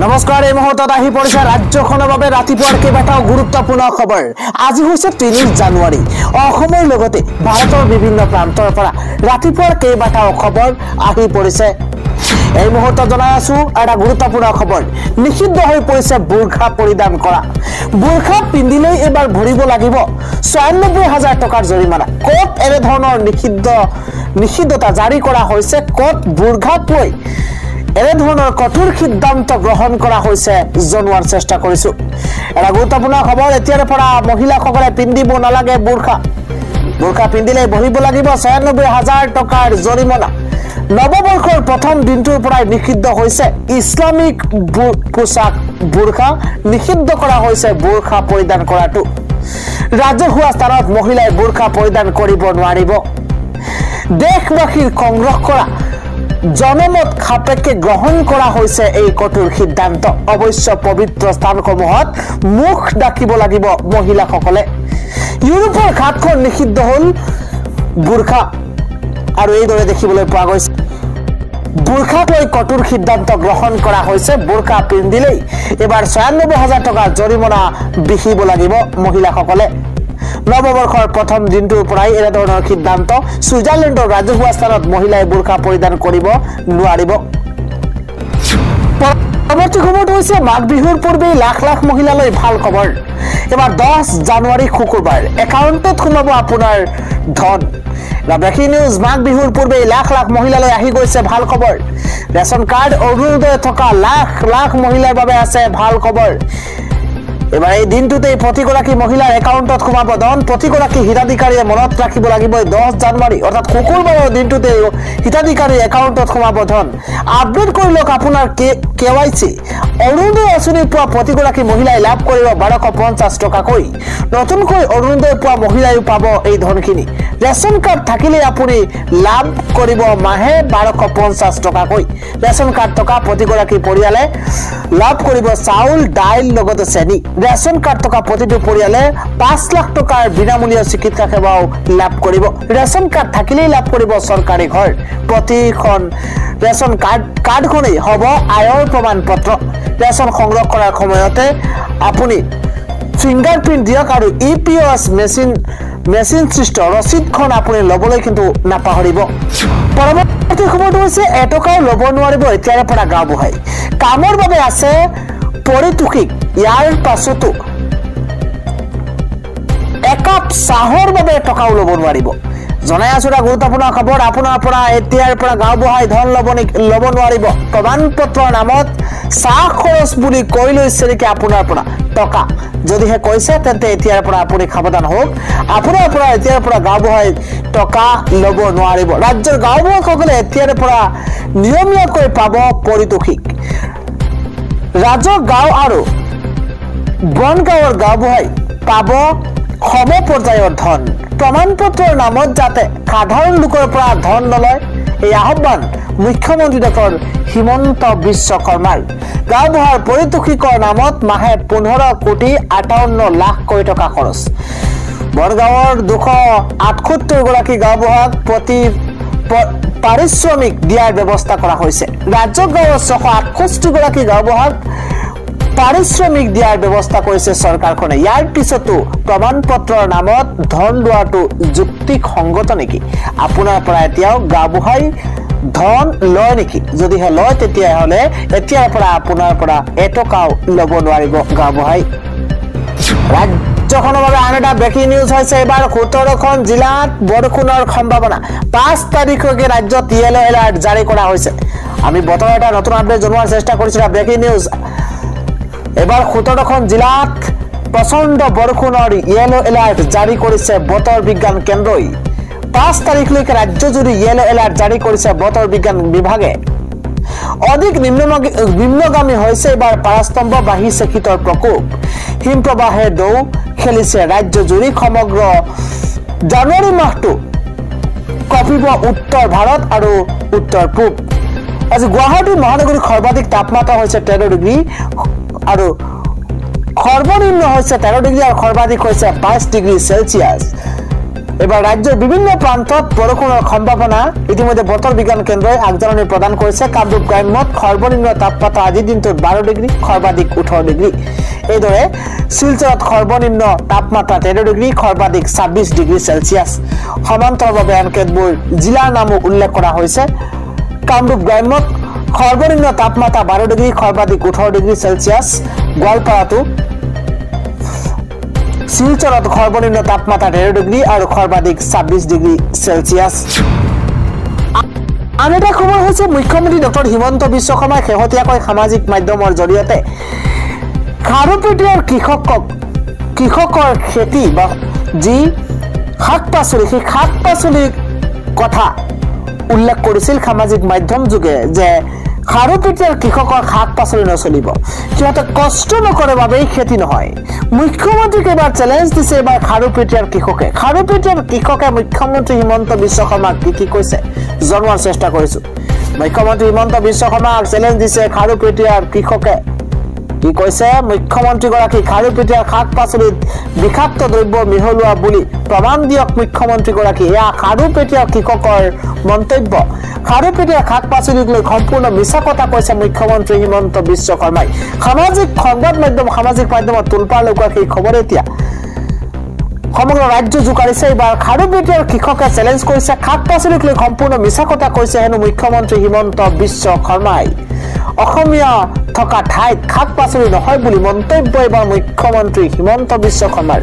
নমস্কাৰ এই মুহূৰ্তত আহি পৰিছে ৰাজ্যখনৰ বাবে ৰাতিপুৱাৰ কেইবাটাও গুৰুত্বপূৰ্ণ খবৰ। আজি হৈছে ৩ জানুৱাৰী। অসমৰ লগতে ভাৰতৰ বিভিন্ন প্ৰান্তৰ পৰা ৰাতিপুৱাৰ কেইবাটাও খবৰ আহি পৰিছে। এই মুহূৰ্তত জনাই আছো এটা গুৰুত্বপূৰ্ণ খবৰ। নিষিদ্ধ হৈ পৰিছে বুৰ্খা পৰিধান কৰা। বুৰ্খা পিন্ধিলেই এবাৰ ভৰিব লাগিব ৯৬,০০০ টকাৰ জৰিমনা। ক'ত এনে ধৰণৰ নিষিদ্ধতা জাৰি কৰা হৈছে, ক'ত বুৰ্খাক লৈ এনে ধৰণৰ কঠোৰ সিদ্ধান্ত গ্ৰহণ কৰা হৈছে জনোৱাৰ চেষ্টা কৰিছো। এটা গুৰুত্বপূৰ্ণ খবৰ। এতিয়াৰ পৰা মহিলাসকলে পিন্ধিব নালাগে বুৰ্খা। বুৰ্খা পিন্ধিলে ভৰিব লাগিব ৯৬,০০০ টকাৰ জৰিমনা। নৱবৰ্ষৰ প্ৰথম দিনটোৰ পৰাই নিষিদ্ধ হৈছে ইছলামিক পোছাক বুৰ্খা। নিষিদ্ধ কৰা হৈছে বুৰ্খা পৰিধান কৰাটো। ৰাজহুৱা স্থানত মহিলাই বুৰ্খা পৰিধান কৰিব নোৱাৰিব। দেশবাসীৰ সংগ্ৰহ কৰা জনমত সাপেক্ষে গ্ৰহণ কৰা হৈছে এই কঠোৰ সিদ্ধান্ত। অৱশ্য পবিত্ৰ স্থানসমূহত মুখ ঢাকিব লাগিব মহিলাসকলে। ইউৰোপৰ ঘাটখন নিষিদ্ধ হ'ল বুৰ্খা আৰু এইদৰে দেখিবলৈ পোৱা গৈছে। বুৰ্খাক লৈ কঠোৰ সিদ্ধান্ত গ্ৰহণ কৰা হৈছে। বুৰ্খা পিন্ধিলেই এবাৰ ৯৬,০০০ টকাৰ জৰিমনা বিহিব লাগিব মহিলাসকলে। নৱবৰ্ষৰ প্ৰথম দিনটোৰ পৰাই এনে ধৰণৰ সিদ্ধান্ত। ছুইজাৰলেণ্ডৰ ৰাজহুৱা স্থানত মহিলাই বুৰ্খা পৰিধান কৰিব নোৱাৰিব। পৰৱৰ্তী খবৰটো হৈছে মাঘ বিহুৰ পূৰ্বেই লাখ লাখ মহিলালৈ ভাল খবৰ। এবাৰ ১০ জানুৱাৰী শুকুৰবাৰ একাউণ্টত সোমাব আপোনাৰ ধন। Breaking news. মাঘ বিহুৰ পূৰ্বেই লাখ লাখ মহিলালৈ আহি গৈছে ভাল খবৰ। ৰেচন কাৰ্ড অৰুণোদয় থকা লাখ লাখ মহিলাৰ বাবে আছে ভাল খবৰ। এবাৰ এই দিনটোতেই প্ৰতিগৰাকী মহিলাৰ একাউণ্টত সোমাব ধন। প্ৰতিগৰাকী হিতাধিকাৰীয়ে মনত ৰাখিব লাগিব ১০ জানুৱাৰী অৰ্থাৎ শুকুৰবাৰৰ দিনটোতেই হিতাধিকাৰীৰ একাউণ্টত সোমাব ধন। আপডেট কৰি লওক আপোনাৰ KYC। অৰুণোদয় আঁচনি পোৱা প্ৰতিগৰাকী মহিলাই লাভ কৰিব ১২৫০ টকাকৈ। নতুনকৈ অৰুণোদয় পোৱা মহিলাইও পাব এই ধনখিনি। ৰেচন কাৰ্ড থাকিলেই আপুনি লাভ কৰিব মাহে ১২৫০ টকাকৈ। ৰেচন কাৰ্ড থকা প্ৰতিগৰাকী পৰিয়ালে লাভ কৰিব চাউল, দাইল লগতে চেনি। ৰেচন কাৰ্ড থকা প্ৰতিটো পৰিয়ালে ৫ লাখ টকাৰ বিনামূলীয়া চিকিৎসা সেৱাও লাভ কৰিব। ৰেচন কাৰ্ড থাকিলেই লাভ কৰিব চৰকাৰী ঘৰ। প্ৰতিখন ৰেচন কাৰ্ডখনেই হ'ব আয়ৰ প্ৰমাণ পত্ৰ। ৰেচন সংগ্ৰহ কৰাৰ সময়তে আপুনি ফিংগাৰপ্ৰিণ্ট দিয়ক আৰু EPOS মেচিন সৃষ্ট ৰচিদখন আপুনি ল'বলৈ কিন্তু নাপাহৰিব। পৰৱৰ্তী খবৰটো হৈছে এটকাও ল'ব নোৱাৰিব এতিয়াৰে পৰা গাঁওবুঢ়াই। কামৰ বাবে আছে পৰিতোষিক। ইয়াৰ পাছতো একাপ চাহৰ বাবে টকাও ল'ব নোৱাৰিব। জনাই আছো এটা গুৰুত্বপূৰ্ণ খবৰ। আপোনাৰ পৰা এতিয়াৰ পৰা গাঁওবুঢ়াই ধন ল'ব নোৱাৰিব। প্ৰমাণ পত্ৰৰ নামত চাহ খৰচ বুলি কৈ লৈছে নেকি আপোনাৰ পৰা টকা? যদিহে কৈছে তেন্তে এতিয়াৰ পৰা আপুনি সাৱধান হওক। আপোনাৰ পৰা এতিয়াৰ পৰা গাঁওবুঢ়াই টকা ল'ব নোৱাৰিব। ৰাজ্যৰ গাঁওবুঢ়াসকলে এতিয়াৰ পৰা নিয়মীয়াকৈ পাব পৰিতোষিক। ৰাজহ গাঁও আৰু বনগাঁৱৰ গাঁওবুঢ়াই পাব সম পৰ্যায়ৰ ধন। প্ৰমাণ পত্ৰৰ নামত যাতে সাধাৰণ লোকৰ পৰা ধন নলয় এই আহ্বান মুখ্যমন্ত্ৰী ডক্টৰ হিমন্ত বিশ্ব শৰ্মাৰ। গাঁওবুঢ়াৰ পাৰিতোষিকৰ নামত মাহে ১৫,৫৮ লাখ টকা খৰচ। বনগাঁৱৰ ২৭৮ গৰাকী গাঁওবুঢ়াক প্ৰতি পাৰিশ্ৰমিক দিয়াৰ ব্যৱস্থা কৰা হৈছে। ৰাজহ গাঁৱৰ ৬৬৮ গৰাকী গাঁওবুঢ়াক পাৰিশ্ৰমিক দিয়াৰ ব্যৱস্থা কৰিছে চৰকাৰখনে। ইয়াৰ পিছতো প্ৰমাণ পত্ৰৰ নামত ধন লোৱাটো যুক্তিসংগত নেকি? আপোনাৰ পৰা এতিয়াও গাঁওবুঢ়াই ধন লয় নেকি? যদিহে লয় তেতিয়াহ'লে এতিয়াৰ পৰা আপোনাৰ পৰা এটকাও ল'ব নোৱাৰিব গাঁওবুঢ়াই। ৰাজ্যখনৰ বাবে আন এটা ব্ৰেকিং নিউজ হৈছে এইবাৰ ১৭খন জিলাত বৰষুণৰ সম্ভাৱনা। ৫ তাৰিখলৈকে ৰাজ্যত য়েলো এলাৰ্ট জাৰি কৰা হৈছে। আমি বতৰৰ এটা নতুন আপডেট জনোৱাৰ চেষ্টা কৰিছিলো। Breaking news. এবাৰ ১৭খন জিলাত প্ৰচণ্ড বৰষুণৰ য়েলো এলাৰ্ট জাৰি কৰিছে বতৰ বিজ্ঞান কেন্দ্ৰই। ৫ তাৰিখলৈকে ৰাজ্যজুৰি য়েলো এলাৰ্ট জাৰি কৰিছে বতৰ বিজ্ঞান বিভাগে। অধিক নিম্নগামী হৈছে এইবাৰ পাৰাস্তম্ভ। বাঢ়িছে শীতৰ প্ৰকোপ। হিমপ্ৰবাহে ঢৌ খেলিছে ৰাজ্যজুৰি। সমগ্ৰ জানুৱাৰী মাহটো কঁপিব উত্তৰ ভাৰত আৰু উত্তৰ পূব। আজি গুৱাহাটী মহানগৰীৰ সৰ্বাধিক তাপমাত্ৰা হৈছে ১৩ ডিগ্ৰী আৰু সৰ্বনিম্ন হৈছে ১৩ ডিগ্ৰী আৰু সৰ্বাধিক হৈছে ২২ ডিগ্ৰী চেলচিয়াছ। এবাৰ ৰাজ্যেৰ বিভিন্ন প্ৰান্তত বৰষুণৰ সম্ভাৱনা ইতিমধ্যে বতৰ বিজ্ঞান কেন্দ্ৰই আগজাননী প্ৰদান কৰিছে। কামৰূপ গ্ৰাম্যত সৰ্বনিম্ন তাপমাত্ৰা আজি দিনটোত 12 ডিগ্ৰী, সৰ্বাধিক 18 ডিগ্ৰী। এইদৰে শিলচৰত সৰ্বনিম্ন তাপমাত্ৰা 13 ডিগ্ৰী, সৰ্বাধিক 26 ডিগ্ৰী সেলসিয়াছ। সমান্তৰালভাৱে আন কেতবোৰ জিলাৰ নামো উল্লেখ কৰা হৈছে। কামৰূপ গ্ৰাম্যত সৰ্বনিম্ন তাপমাত্ৰা 12 ডিগ্ৰী, সৰ্বাধিক 18 ডিগ্ৰী সেলসিয়াছ। গোৱালপাৰাতো শিলচৰত সৰ্বনিম্ন তাপমাত্ৰা 13 ডিগ্ৰী আৰু সৰ্বাধিক 26 ডিগ্ৰী সেলসিয়াছ। আন এটা খবৰ হৈছে মুখ্যমন্ত্ৰী ডক্টৰ হিমন্ত বিশ্ব শৰ্মাই শেহতীয়াকৈ সামাজিক মাধ্যমৰ জৰিয়তে খাৰুপেটীয়াৰ কৃষকৰ খেতি বা যি শাক পাচলি সেই শাক পাচলিৰ কথা উল্লেখ কৰিছিল সামাজিক মাধ্যম যোগে যে খাৰুপেটীয়াৰ কৃষকৰ শাক পাচলি নচলিব, সিহঁতে কষ্ট নকৰে বাবেই খেতি নহয়। মুখ্যমন্ত্ৰীক এবাৰ চেলেঞ্জ দিছে এবাৰ খাৰুপেটীয়াৰ কৃষকে মুখ্যমন্ত্ৰী হিমন্ত বিশ্ব শৰ্মাক কি কৈছে জনোৱাৰ চেষ্টা কৰিছো। মুখ্যমন্ত্ৰী হিমন্ত বিশ্ব শৰ্মাক চেলেঞ্জ দিছে খাৰুপেটীয়াৰ কৃষকে। কি কৈছে মুখ্যমন্ত্ৰীগৰাকী, খাৰুপেটীয়াৰ শাক পাচলিত বিষাক্ত দ্ৰব্য মিহলোৱা বুলি প্ৰমাণ দিয়ক মুখ্যমন্ত্ৰীগৰাকী। এয়া খাৰুপেটীয়াৰ কৃষকৰ মন্তব্য। খাৰুপেটীয়াৰ শাক পাচলিক লৈ সম্পূৰ্ণ মিছা কথা কৈছে মুখ্যমন্ত্ৰী হিমন্ত বিশ্ব শৰ্মাই। সামাজিক মাধ্যমত তোলপাৰ লগোৱা সেই খবৰ এতিয়া সমগ্ৰ ৰাজ্য জোকাৰিছে। এইবাৰ খাৰুপেটীয়াৰ কৃষকে চেলেঞ্জ কৰিছে, শাক পাচলিক লৈ সম্পূৰ্ণ মিছা কথা কৈছে হেনো মুখ্যমন্ত্ৰী হিমন্ত বিশ্ব শৰ্মাই। অসমীয়া থকা ঠাইত শাক পাচলি নহয় বুলি মন্তব্য এইবাৰ মুখ্যমন্ত্ৰী হিমন্ত বিশ্ব শৰ্মাৰ।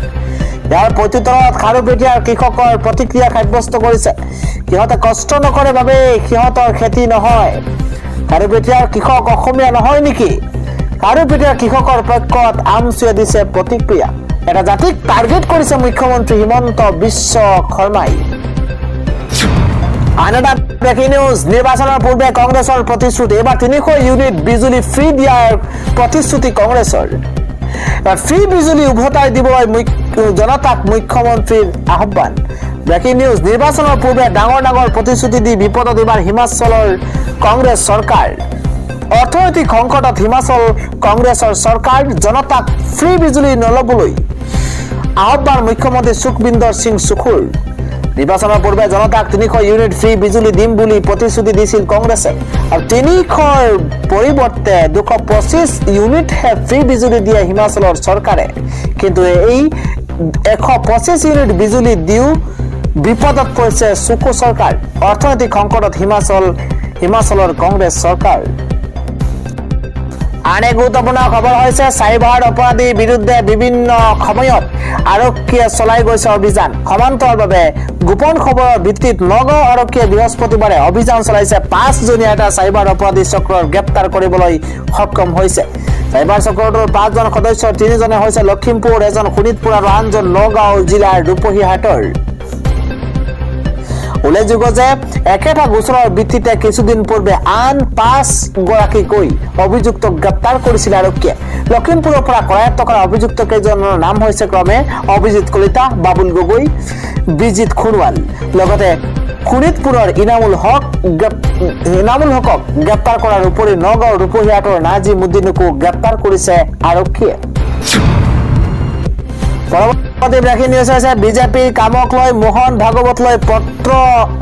ইয়াৰ প্ৰত্যুত্তৰত খাৰুপেটীয়াৰ কৃষকৰ প্ৰতিক্ৰিয়া সাব্যস্ত কৰিছে, সিহঁতে কষ্ট নকৰে বাবে সিহঁতৰ খেতি নহয়। খাৰুপেটীয়াৰ কৃষক অসমীয়া নহয় নেকি? খাৰুপেটীয়াৰ কৃষকৰ পক্ষত আমচুৱে দিছে প্ৰতিক্ৰিয়া। এটা জাতিক টাৰ্গেট কৰিছে মুখ্যমন্ত্ৰী হিমন্ত বিশ্ব শৰ্মাই। আন এটা ব্ৰেকিং নিউজ, নিৰ্বাচনৰ পূৰ্বে কংগ্ৰেছৰ প্ৰতিশ্ৰুতি। এবাৰ 300 ইউনিট বিজুলী ফ্ৰী দিয়াৰ প্ৰতিশ্ৰুতি কংগ্ৰেছৰ। ফ্ৰী বিজুলী উভতাই দিবলৈ জনতাক মুখ্যমন্ত্ৰীৰ আহ্বান। ব্ৰেকিং নিউজ, নিৰ্বাচনৰ পূৰ্বে ডাঙৰ প্ৰতিশ্ৰুতি দি বিপদত এবাৰ হিমাচলৰ কংগ্ৰেছ চৰকাৰ। অৰ্থনৈতিক সংকটত হিমাচল কংগ্ৰেছৰ চৰকাৰ। জনতাক ফ্ৰী বিজুলী নলবলৈ আহ্বান মুখ্যমন্ত্ৰী সুখবিন্দৰ সিং সুখুৰ। নিৰ্বাচনৰ পূৰ্বে জনতাক 300 ইউনিট ফ্ৰী বিজুলী দিম বুলি প্ৰতিশ্ৰুতি দিছিল কংগ্ৰেছে। আৰু 300ৰ পৰিৱৰ্তে 225 ইউনিটহে ফ্ৰী বিজুলী দিয়ে হিমাচলৰ চৰকাৰে। কিন্তু এই 125 ইউনিট বিজুলী দিও বিপদত পৰিছে সুখু চৰকাৰ। অৰ্থনৈতিক সংকটত হিমাচলৰ কংগ্ৰেছ চৰকাৰ। আন এক গুৰুত্বপূৰ্ণ খবৰ হৈছে চাইবাৰ অপৰাধীৰ বিৰুদ্ধে বিভিন্ন সময়ত আৰক্ষীয়ে চলাই গৈছে অভিযান। সমান্তৰালভাৱে গোপন খবৰৰ ভিত্তিত নগাঁও আৰক্ষীয়ে বৃহস্পতিবাৰে অভিযান চলাইছে। 5জনীয়া এটা চাইবাৰ অপৰাধী চক্ৰৰ গ্ৰেপ্তাৰ কৰিবলৈ সক্ষম হৈছে। চাইবাৰ চক্ৰটোৰ 5জন সদস্যৰ 3জনে হৈছে লখিমপুৰ, 1জন শোণিতপুৰ আৰু আনজন নগাঁও জিলাৰ ৰূপহীহাটৰ। উল্লেখযোগ্য যে একেটা গোচৰৰ ভিত্তিতে কিছুদিন পূৰ্বে আন 5 গৰাকীকৈ অভিযুক্তক গ্ৰেপ্তাৰ কৰিছিল আৰক্ষীয়ে। লখিমপুৰৰ পৰা কৰায়ত্ব কৰা অভিযুক্ত কেইজনৰ নাম হৈছে ক্ৰমে অভিজিত কলিতা, বাবুল গগৈ, বিজিত খুনৱাল। লগতে শোণিতপুৰৰ ইনামুল হকক গ্ৰেপ্তাৰ কৰাৰ উপৰি নগাঁও ৰূপহীহাটৰ নাজিমুদ্দিনকো গ্ৰেপ্তাৰ কৰিছে আৰক্ষীয়ে। পৰৱৰ্তী ব্ৰেকিং নিউজ হৈছে বিজেপিৰ কামক লৈ মোহন ভাগৱতলৈ পত্ৰ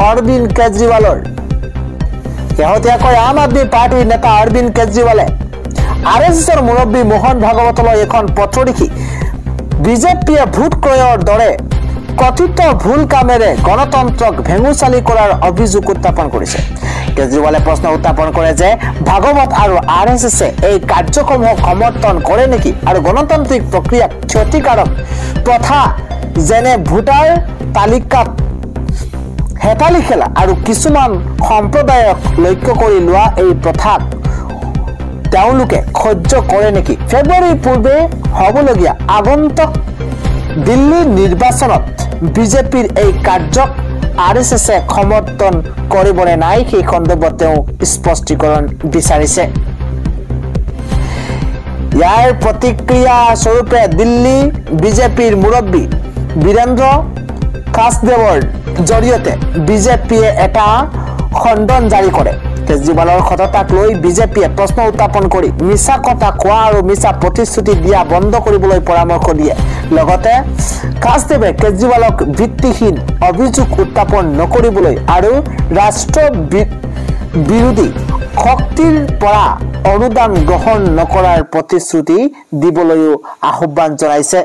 অৰবিন্দ কেজৰিৱালৰ। শেহতীয়াকৈ আম আদমি পাৰ্টিৰ নেতা অৰবিন্দ কেজৰিৱালে RSSৰ মুৰব্বী মোহন ভাগৱতলৈ এখন পত্ৰ লিখি বিজেপিয়ে ভোট ক্ৰয়ৰ দৰে কথিত ভুল কামেৰে গণতন্ত্ৰক ভেঙুচালি কৰাৰ অভিযোগ উত্থাপন কৰিছে। কেজৰিৱালে প্ৰশ্ন উত্থাপন কৰে যে ভাগৱত আৰু RSSে এই কাৰ্যসমূহক সমৰ্থন কৰে নেকি আৰু গণতান্ত্ৰিক প্ৰক্ৰিয়াক ক্ষতিকাৰক প্ৰথা যেনে ভোটাৰ তালিকাত হেতালি খেলা আৰু কিছুমান সম্প্ৰদায়ক লক্ষ্য কৰি লোৱা এই প্ৰথাক তেওঁলোকে সহ্য কৰে নেকি? ফেব্ৰুৱাৰীৰ পূৰ্বে হ'বলগীয়া আগন্তুক দিল্লী নিৰ্বাচনত বিজেপিৰ এই কাৰ্যক RSSে সমৰ্থন কৰিবনে নাই সেই সন্দৰ্ভত তেওঁ স্পষ্টীকৰণ বিচাৰিছে। ইয়াৰ প্ৰতিক্ৰিয়া স্বৰূপে দিল্লী বিজেপিৰ মুৰব্বী বীৰেন্দ্ৰ কাছদেৱৰ জৰিয়তে বিজেপিয়ে এটা খণ্ডন জাৰি কৰে। কেজৰিৱালৰ সততাক লৈ বিজেপিয়ে প্ৰশ্ন উত্থাপন কৰি মিছা কথা কোৱা আৰু মিছা প্ৰতিশ্ৰুতি দিয়া বন্ধ কৰিবলৈ পৰামৰ্শ দিয়ে লগতে কাছদেৱে কেজৰিৱালক ভিত্তিহীন অভিযোগ উত্থাপন নকৰিবলৈ আৰু ৰাষ্ট্ৰ বিৰোধী শক্তিৰ পৰা অনুদান গ্ৰহণ নকৰাৰ প্ৰতিশ্ৰুতি দিবলৈও আহ্বান জনাইছে